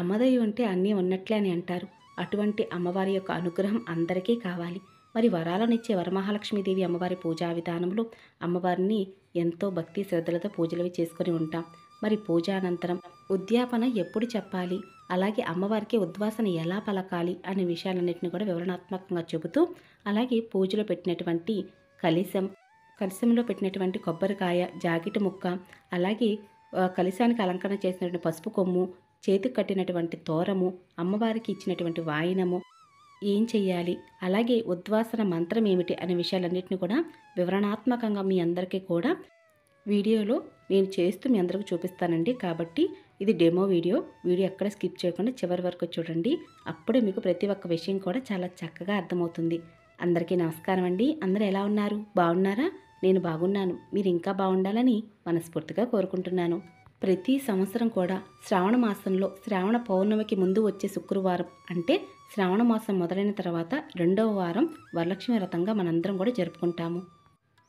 అమ్మదయ్య ఉంటే అన్నీ ఉన్నట్లే అని అంటారు. అటువంటి అమ్మవారి యొక్క అనుగ్రహం అందరికీ కావాలి. మరి వరాలనిచ్చే వరమహాలక్ష్మీదేవి అమ్మవారి పూజా విధానంలో అమ్మవారిని ఎంతో భక్తి శ్రద్ధలతో పూజలవి చేసుకొని ఉంటాం. మరి పూజ అనంతరం ఉద్యాపన ఎప్పుడు చెప్పాలి, అలాగే అమ్మవారికి ఉద్వాసన ఎలా పలకాలి అనే విషయాలన్నింటినీ కూడా వివరణాత్మకంగా చెబుతూ, అలాగే పూజలో పెట్టినటువంటి కలశంలో పెట్టినటువంటి కొబ్బరికాయ, జాకెట్ ముక్క, అలాగే కలశానికి అలంకరణ చేసినటువంటి పసుపు కొమ్ము, చేతికి కట్టినటువంటి తోరము, అమ్మవారికి ఇచ్చినటువంటి వాయినము ఏం చెయ్యాలి, అలాగే ఉద్వాసన మంత్రం ఏమిటి అనే విషయాలన్నింటినీ కూడా వివరణాత్మకంగా మీ అందరికీ కూడా వీడియోలో నేను చేస్తూ మీ అందరికీ చూపిస్తానండి. కాబట్టి ఇది డెమో వీడియో ఎక్కడ స్కిప్ చేయకుండా చివరి వరకు చూడండి. అప్పుడే మీకు ప్రతి ఒక్క విషయం కూడా చాలా చక్కగా అర్థమవుతుంది. అందరికీ నమస్కారం అండి. అందరూ ఎలా ఉన్నారు? బాగున్నారా? నేను బాగున్నాను. మీరు ఇంకా బాగుండాలని మనస్ఫూర్తిగా కోరుకుంటున్నాను. ప్రతి సంవత్సరం కూడా శ్రావణ మాసంలో శ్రావణ పౌర్ణమికి ముందు వచ్చే శుక్రవారం, అంటే శ్రావణ మాసం మొదలైన తర్వాత రెండవ వారం వరలక్ష్మి వ్రతంగా మనందరం కూడా జరుపుకుంటాము.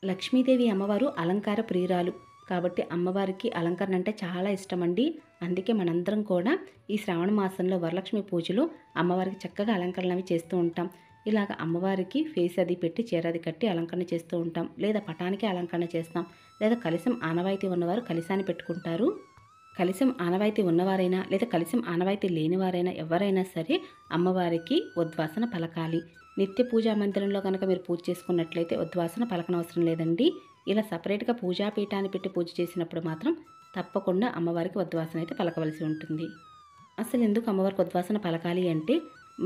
లక్ష్మీదేవి అమ్మవారు అలంకార ప్రియురాలు కాబట్టి అమ్మవారికి అలంకరణ అంటే చాలా ఇష్టమండి. అందుకే మనందరం కూడా ఈ శ్రావణ మాసంలో వరలక్ష్మి పూజలు అమ్మవారికి చక్కగా అలంకరణలు చేస్తూ ఉంటాం. ఇలాగ అమ్మవారికి ఫేస్ అది పెట్టి చీరది కట్టి అలంకరణ చేస్తూ ఉంటాం. లేదా పటానికి అలంకరణ చేస్తాం. లేదా కలశం ఆనవాయితీ ఉన్నవారు కలశాన్ని పెట్టుకుంటారు. కలశం ఆనవాయితీ ఉన్నవారైనా లేదా కలశం ఆనవాయితీ లేనివారైనా ఎవరైనా సరే అమ్మవారికి ఉద్వాసన పలకాలి. నిత్య పూజా మందిరంలో కనుక మీరు పూజ చేసుకున్నట్లయితే ఉద్వాసన పలకనవసరం లేదండి. ఇలా సపరేట్గా పూజాపీఠాన్ని పెట్టి పూజ చేసినప్పుడు మాత్రం తప్పకుండా అమ్మవారికి ఉద్వాసన అయితే పలకవలసి ఉంటుంది. అసలు ఎందుకు అమ్మవారికి ఉద్వాసన పలకాలి అంటే,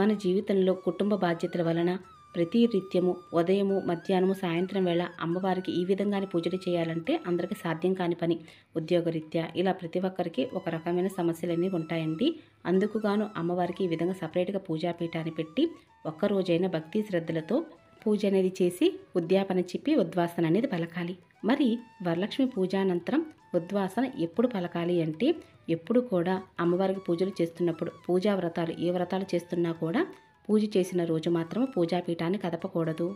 మన జీవితంలో కుటుంబ బాధ్యతల వలన ప్రతి నిత్యము ఉదయము, మధ్యాహ్నము, సాయంత్రం వేళ అమ్మవారికి ఈ విధంగానే పూజలు చేయాలంటే అందరికీ సాధ్యం కాని పని. ఉద్యోగరీత్యా ఇలా ప్రతి ఒక్కరికి ఒక రకమైన సమస్యలన్నీ ఉంటాయండి. అందుకుగాను అమ్మవారికి ఈ విధంగా సపరేట్గా పూజాపీఠాన్ని పెట్టి ఒక్కరోజైనా భక్తి శ్రద్ధలతో పూజ అనేది చేసి ఉద్యాపన చెప్పి ఉద్వాసన అనేది పలకాలి. మరి వరలక్ష్మి పూజానంతరం ఉద్వాసన ఎప్పుడు పలకాలి అంటే, ఎప్పుడు కూడా అమ్మవారికి పూజలు చేస్తున్నప్పుడు పూజా వ్రతాలు ఏ వ్రతాలు చేస్తున్నా కూడా పూజ చేసిన రోజు మాత్రం పూజాపీఠాన్ని కదపకూడదు.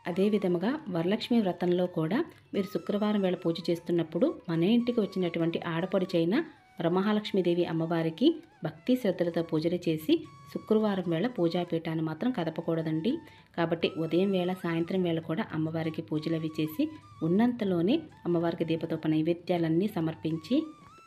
అదేవిధముగా వరలక్ష్మి వ్రతంలో కూడా మీరు శుక్రవారం వేళ పూజ చేస్తున్నప్పుడు మన ఇంటికి వచ్చినటువంటి ఆడపడుచైన వరమహాలక్ష్మీదేవి అమ్మవారికి భక్తి శ్రద్ధలతో పూజలు చేసి శుక్రవారం వేళ పూజాపీఠాన్ని మాత్రం కదపకూడదండి. కాబట్టి ఉదయం వేళ, సాయంత్రం వేళ కూడా అమ్మవారికి పూజలు అవి చేసి ఉన్నంతలోనే అమ్మవారికి దీపదూప నైవేద్యాలన్నీ సమర్పించి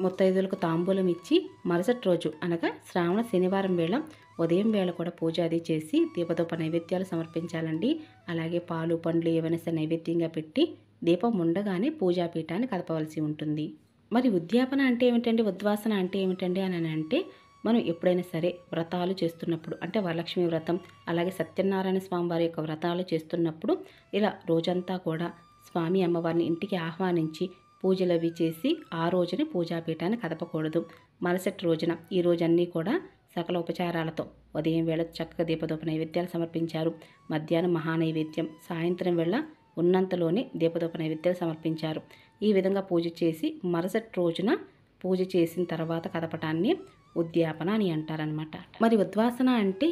ముత్తైదులకు తాంబూలం ఇచ్చి మరుసటి రోజు అనగా శ్రావణ శనివారం వేళ ఉదయం వేళ కూడా పూజ అది చేసి దీపదూప నైవేద్యాలు సమర్పించాలండి. అలాగే పాలు, పండ్లు ఏవైనా సరే నైవేద్యంగా పెట్టి దీపం ఉండగానే పూజాపీఠాన్ని కదపవలసి ఉంటుంది. మరి ఉద్యాపన అంటే ఏమిటండి, ఉద్వాసన అంటే ఏమిటండి అని అంటే, మనం ఎప్పుడైనా సరే వ్రతాలు చేస్తున్నప్పుడు, అంటే వరలక్ష్మి వ్రతం అలాగే సత్యనారాయణ స్వామి వారి యొక్క వ్రతాలు చేస్తున్నప్పుడు ఇలా రోజంతా కూడా స్వామి అమ్మవారిని ఇంటికి ఆహ్వానించి పూజలు అవి చేసి ఆ రోజుని పూజాపీఠాన్ని కదపకూడదు. మరుసటి రోజున ఈ రోజన్నీ కూడా సకల ఉపచారాలతో ఉదయం వేళ చక్కగా దీపదూప నైవేద్యాలు సమర్పించారు, మధ్యాహ్నం మహానైవేద్యం, సాయంత్రం వేళ ఉన్నంతలోనే దీపదూప నైవేద్యాలు సమర్పించారు. ఈ విధంగా పూజ చేసి మరుసటి రోజున పూజ చేసిన తర్వాత కదపటాన్ని ఉద్యాపన అని అంటారనమాట. మరి ఉద్వాసన అంటే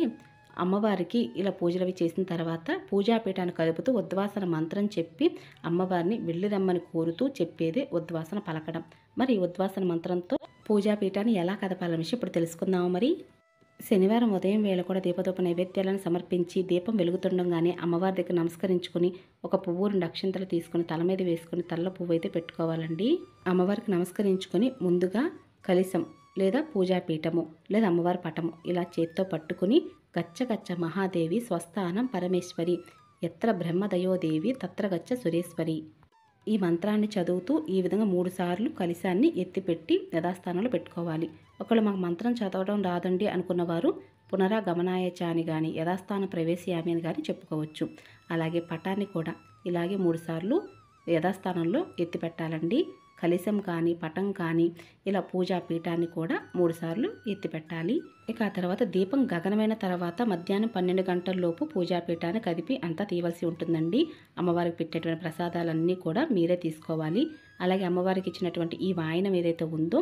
అమ్మవారికి ఇలా పూజలు అవి చేసిన తర్వాత పూజాపీఠాన్ని కలుపుతూ ఉద్వాసన మంత్రం చెప్పి అమ్మవారిని వెళ్ళి రమ్మని కోరుతూ చెప్పేదే ఉద్వాసన పలకడం. మరి ఉద్వాసన మంత్రంతో పూజాపీఠాన్ని ఎలా కదపాలనే విషయం ఇప్పుడు తెలుసుకుందాము. మరి శనివారం ఉదయం వేళ కూడా దీపదూప నైవేద్యాలను సమర్పించి దీపం వెలుగుతుండగానే అమ్మవారి దగ్గర నమస్కరించుకుని ఒక పువ్వు 2 అక్షంతలు తీసుకుని తల మీద వేసుకుని తల్ల పువ్వు అయితే పెట్టుకోవాలండి. అమ్మవారికి నమస్కరించుకొని ముందుగా కలశం లేదా పూజాపీఠము లేదా అమ్మవారి పటము ఇలా చేత్తో పట్టుకుని గచ్చ గచ్చ మహాదేవి స్వస్థానం పరమేశ్వరి ఎత్ర బ్రహ్మదయోదేవి తత్ర గచ్చ సురేశ్వరి ఈ మంత్రాన్ని చదువుతూ ఈ విధంగా 3 సార్లు కలశాన్ని ఎత్తిపెట్టి యథాస్థానంలో పెట్టుకోవాలి. ఒకవేళ మాకు మంత్రం చదవడం రాదండి అనుకున్నవారు పునరాగమనాయచ అని కానీ యథాస్థాన ప్రవేశయామి అని కానీ చెప్పుకోవచ్చు. అలాగే పటాన్ని కూడా ఇలాగే 3 సార్లు యథాస్థానంలో ఎత్తిపెట్టాలండి. కలశం కానీ పటం కానీ ఇలా పూజా పీఠాన్ని కూడా 3 సార్లు ఎత్తిపెట్టాలి. ఇక ఆ తర్వాత దీపం గగనమైన తర్వాత మధ్యాహ్నం 12 గంటల్లోపు పూజాపీఠాన్ని కదిపి అంతా తీయవలసి ఉంటుందండి. అమ్మవారికి పెట్టేటువంటి ప్రసాదాలన్నీ కూడా మీరే తీసుకోవాలి. అలాగే అమ్మవారికి ఇచ్చినటువంటి ఈ వాయనం ఏదైతే ఉందో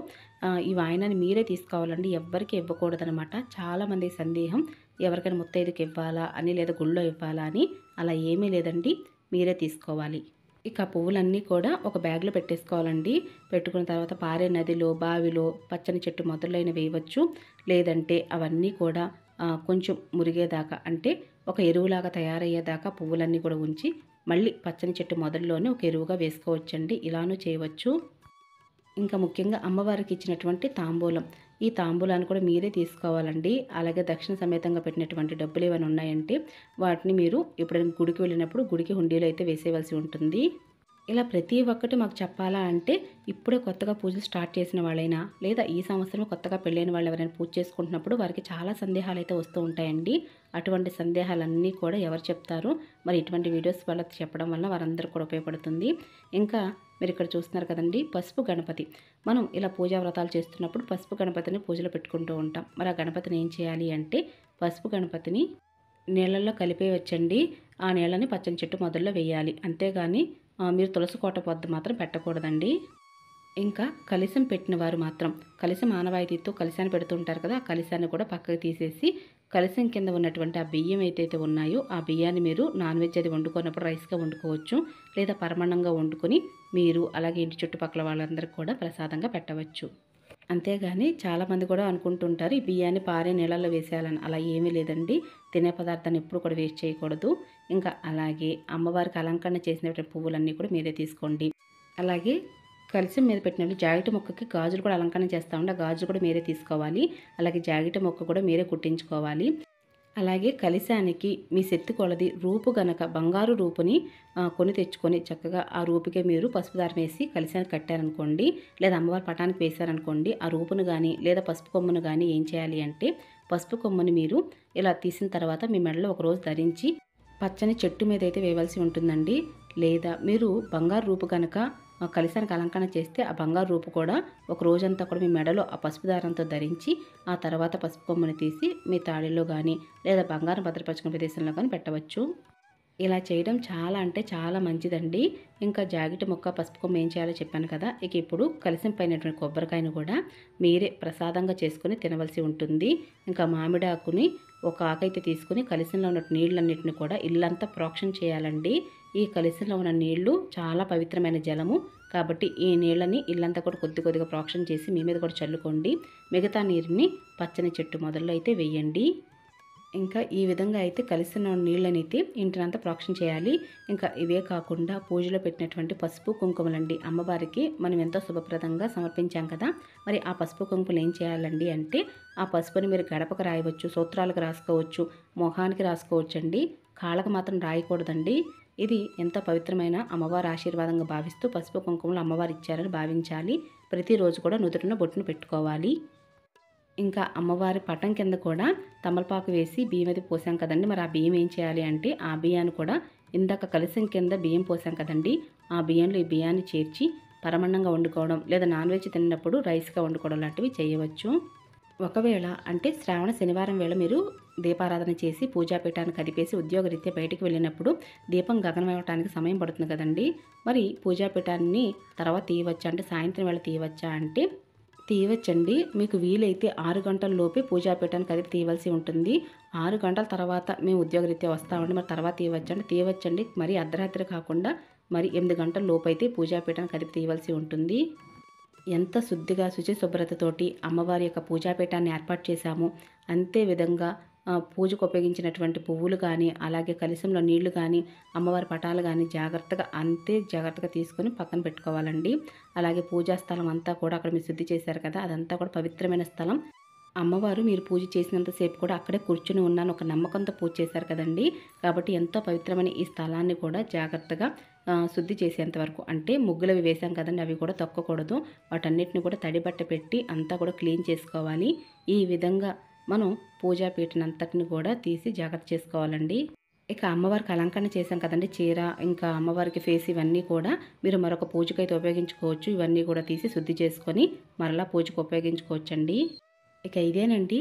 ఈ వాయనాన్ని మీరే తీసుకోవాలండి, ఎవ్వరికి ఇవ్వకూడదనమాట. చాలామంది సందేహం, ఎవరికైనా ముత్తైదుకి ఇవ్వాలా అని లేదా గుళ్ళో ఇవ్వాలా అని. అలా ఏమీ లేదండి, మీరే తీసుకోవాలి. ఇక పువ్వులన్నీ కూడా ఒక బ్యాగ్లో పెట్టేసుకోవాలండి. పెట్టుకున్న తర్వాత పారే నదిలో, బావిలో, పచ్చని చెట్టు మొదలైన వేయవచ్చు. లేదంటే అవన్నీ కూడా కొంచెం మురిగేదాకా, అంటే ఒక ఎరువులాగా తయారయ్యేదాకా పువ్వులన్నీ కూడా ఉంచి మళ్ళీ పచ్చని చెట్టు మొదల్లోనే ఒక ఎరువుగా వేసుకోవచ్చండి. ఇలానూ చేయవచ్చు. ఇంకా ముఖ్యంగా అమ్మవారికి ఇచ్చినటువంటి తాంబూలం, ఈ తాంబూలాన్ని కూడా మీరే తీసుకోవాలండి. అలాగే దక్షిణ సమేతంగా పెట్టినటువంటి డబ్బులు ఏమైనా ఉన్నాయంటే వాటిని మీరు ఎప్పుడైనా గుడికి వెళ్ళినప్పుడు గుడికి హుండీలో అయితే వేసేయవలసి ఉంటుంది. ఇలా ప్రతి ఒక్కటి మాకు చెప్పాలా అంటే ఇప్పుడే కొత్తగా పూజలు స్టార్ట్ చేసిన వాళ్ళైనా, లేదా ఈ సంవత్సరం కొత్తగా పెళ్ళైన వాళ్ళు ఎవరైనా పూజ చేసుకుంటున్నప్పుడు వారికి చాలా సందేహాలు అయితే వస్తూ ఉంటాయండి. అటువంటి సందేహాలన్నీ కూడా ఎవరు చెప్తారు, మరి ఇటువంటి వీడియోస్ వల్ల చెప్పడం వల్ల వారందరూ కూడా ఉపయోగపడుతుంది. ఇంకా మీరు ఇక్కడ చూస్తున్నారు కదండి, పసుపు గణపతి. మనం ఇలా పూజా వ్రతాలు చేస్తున్నప్పుడు పసుపు గణపతిని పూజలో పెట్టుకుంటూ ఉంటాం. మరి ఆ గణపతిని ఏం చేయాలి అంటే పసుపు గణపతిని నీళ్ళల్లో కలిపేయవచ్చండి. ఆ నీళ్ళని పచ్చని చెట్టు మొదల్లో వేయాలి. అంతేగాని మీరు తులసి కోట వద్ద మాత్రం పెట్టకూడదండి. ఇంకా కలశం పెట్టిన వారు మాత్రం కలశం ఆనవాయితీతో కలశాన్ని పెడుతుంటారు కదా, ఆ కలశాన్ని కూడా పక్కకు తీసేసి కలశం కింద ఉన్నటువంటి ఆ బియ్యం ఏదైతే ఉన్నాయో ఆ బియ్యాన్ని మీరు నాన్ వెజ్ అది వండుకున్నప్పుడు రైస్గా వండుకోవచ్చు, లేదా పరమాన్నంగా వండుకొని మీరు అలాగే ఇంటి చుట్టుపక్కల వాళ్ళందరికీ కూడా ప్రసాదంగా పెట్టవచ్చు. అంతేగాని చాలామంది కూడా అనుకుంటుంటారు ఈ బియ్యాన్ని పారే నీళ్ళల్లో వేసేయాలని. అలా ఏమీ లేదండి. తినే పదార్థాన్ని ఎప్పుడు కూడా వేస్ట్ చేయకూడదు. ఇంకా అలాగే అమ్మవారికి అలంకరణ చేసినటువంటి పువ్వులన్నీ కూడా మీరే తీసుకోండి. అలాగే కలశం మీద పెట్టినప్పుడు జాకెట్ మొక్కకి గాజులు కూడా అలంకరణ చేస్తామండి. ఆ గాజులు కూడా మీరే తీసుకోవాలి. అలాగే జాకెట్ మొక్క కూడా మీరే కుట్టించుకోవాలి. అలాగే కలశానికి మీ శక్తి కొలది రూపు గనక బంగారు రూపుని కొని తెచ్చుకొని చక్కగా ఆ రూపుకే మీరు పసుపు దారం వేసి కలశానికి కట్టారనుకోండి, లేదా అమ్మవారి పటానికి వేశారనుకోండి, ఆ రూపును కానీ లేదా పసుపు కొమ్మును కానీ ఏం చేయాలి అంటే పసుపు కొమ్ముని మీరు ఇలా తీసిన తర్వాత మీ మెడలో ఒకరోజు ధరించి పచ్చని చెట్టు మీద అయితే వేయవలసి ఉంటుందండి. లేదా మీరు బంగారు రూపు కనుక కలశానికి అలంకరణ చేస్తే ఆ బంగారు రూపు కూడా ఒక రోజంతా కూడా మీ మెడలో ఆ పసుపు దారంతో ధరించి ఆ తర్వాత పసుపు కొమ్మని తీసి మీ తాళిలో కానీ లేదా బంగారం భద్రపరచుకునే ప్రదేశంలో కానీ పెట్టవచ్చు. ఇలా చేయడం చాలా అంటే చాలా మంచిదండి. ఇంకా జాకెట్ మొక్క పసుపు కొమ్మ ఏం చేయాలో చెప్పాను కదా. ఇక ఇప్పుడు కలశం పైనటువంటి కొబ్బరికాయను కూడా మీరే ప్రసాదంగా చేసుకుని తినవలసి ఉంటుంది. ఇంకా మామిడి ఆకుని ఒక ఆకైతే తీసుకుని కలశంలో ఉన్న నీళ్ళన్నింటిని కూడా ఇల్లంతా ప్రోక్షణ చేయాలండి. ఈ కలశంలో ఉన్న నీళ్లు చాలా పవిత్రమైన జలము కాబట్టి ఈ నీళ్ళని ఇల్లంతా కూడా కొద్ది కొద్దిగా ప్రోక్షణ చేసి మీ మీద కూడా చల్లుకోండి. మిగతా నీరుని పచ్చని చెట్టు మొదల్లో అయితే వేయండి. ఇంకా ఈ విధంగా అయితే కలిసిన నీళ్ళని అయితే ఇంటినంతా ప్రోక్షణ చేయాలి. ఇంకా ఇవే కాకుండా పూజలో పెట్టినటువంటి పసుపు కుంకుమలండి అమ్మవారికి మనం ఎంతో శుభప్రదంగా సమర్పించాం కదా. మరి ఆ పసుపు కుంకుమలు ఏం చేయాలండి అంటే ఆ పసుపుని మీరు గడపకు రాయవచ్చు, సూత్రాలకు రాసుకోవచ్చు, మొహానికి రాసుకోవచ్చు అండి. కాళ్ళకు మాత్రం రాయకూడదండి. ఇది ఎంతో పవిత్రమైన అమ్మవారి ఆశీర్వాదంగా భావిస్తూ పసుపు కుంకుమలు అమ్మవారు ఇచ్చారని భావించాలి. ప్రతిరోజు కూడా నుదుటిన బొట్టును పెట్టుకోవాలి. ఇంకా అమ్మవారి పటం కింద కూడా తమలపాకు వేసి బియ్యం అది పోసాం కదండి. మరి ఆ బియ్యం ఏం చేయాలి అంటే ఆ బియ్యాన్ని కూడా ఇందాక కలశం కింద బియ్యం పోసాం కదండి, ఆ బియ్యంలో ఈ బియ్యాన్ని చేర్చి పరమన్నంగా వండుకోవడం లేదా నాన్ వెజ్ తిన్నప్పుడు రైస్గా వండుకోవడం లాంటివి చేయవచ్చు. ఒకవేళ అంటే శ్రావణ శనివారం వేళ మీరు దీపారాధన చేసి పూజాపీఠాన్ని కదిపేసి ఉద్యోగరీత్యా బయటికి వెళ్ళినప్పుడు దీపం గగనమవటానికి సమయం పడుతుంది కదండి. మరి పూజాపీఠాన్ని తర్వాత తీయవచ్చా అంటే సాయంత్రం వేళ తీయవచ్చా అంటే తీయవచ్చండి. మీకు వీలైతే 6 గంటల లోపే పూజాపీఠానికి కదిపి తీయవలసి ఉంటుంది. 6 గంటల తర్వాత మేము ఉద్యోగరీత్యా వస్తామండి, మరి తర్వాత తీయవచ్చండి. మరి అర్ధరాత్రి కాకుండా మరి 8 గంటల లోపు అయితే పూజాపీఠానికి కదిపి తీయవలసి ఉంటుంది. ఎంత శుద్ధిగా శుచి శుభ్రతతోటి అమ్మవారి యొక్క పూజాపీఠాన్ని ఏర్పాటు చేశాము, అంతే విధంగా పూజకు ఉపయోగించినటువంటి పువ్వులు కానీ అలాగే కలశంలో నీళ్లు కానీ అమ్మవారి పటాలు కానీ అంతే జాగ్రత్తగా తీసుకొని పక్కన పెట్టుకోవాలండి. అలాగే పూజా స్థలం అంతా కూడా అక్కడ మీరు శుద్ధి చేశారు కదా, అదంతా కూడా పవిత్రమైన స్థలం. అమ్మవారు మీరు పూజ చేసినంతసేపు కూడా అక్కడే కూర్చుని ఉన్నాను ఒక నమ్మకంతో పూజ చేశారు కదండి. కాబట్టి ఎంతో పవిత్రమైన ఈ స్థలాన్ని కూడా జాగ్రత్తగా శుద్ధి చేసేంత వరకు, అంటే ముగ్గులవి వేసాం కదండి, అవి కూడా తొక్కకూడదు. వాటన్నిటిని కూడా తడి బట్ట పెట్టి అంతా కూడా క్లీన్ చేసుకోవాలి. ఈ విధంగా మనం పూజాపీఠనంతటిని కూడా తీసి జాగ్రత్త చేసుకోవాలండి. ఇక అమ్మవారికి అలంకరణ చేసాం కదండి, చీర ఇంకా అమ్మవారికి ఫేస్ ఇవన్నీ కూడా మీరు మరొక పూజకైతే ఉపయోగించుకోవచ్చు. ఇవన్నీ కూడా తీసి శుద్ధి చేసుకొని మరలా పూజకు ఉపయోగించుకోవచ్చండి. ఇక ఇదేనండి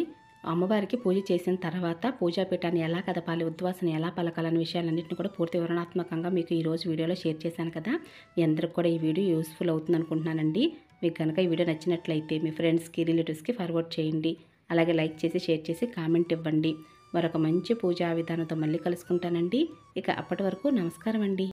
అమ్మవారికి పూజ చేసిన తర్వాత పూజాపీఠాన్ని ఎలా కదపాలి, ఉద్వాసన ఎలా పలకాలనే విషయాలన్నింటినీ కూడా పూర్తి వివరణాత్మకంగా మీకు ఈరోజు వీడియోలో షేర్ చేశాను కదా. మీ అందరికి కూడా ఈ వీడియో యూస్ఫుల్ అవుతుంది అనుకుంటున్నానండి. మీకు కనుక ఈ వీడియో నచ్చినట్లయితే మీ ఫ్రెండ్స్కి రిలేటివ్స్కి ఫార్వర్డ్ చేయండి. అలాగే లైక్ చేసి షేర్ చేసి కామెంట్ ఇవ్వండి. మరొక మంచి పూజా విధానంతో మళ్ళీ కలుసుకుంటానండి. ఇక అప్పటి వరకు నమస్కారం అండి.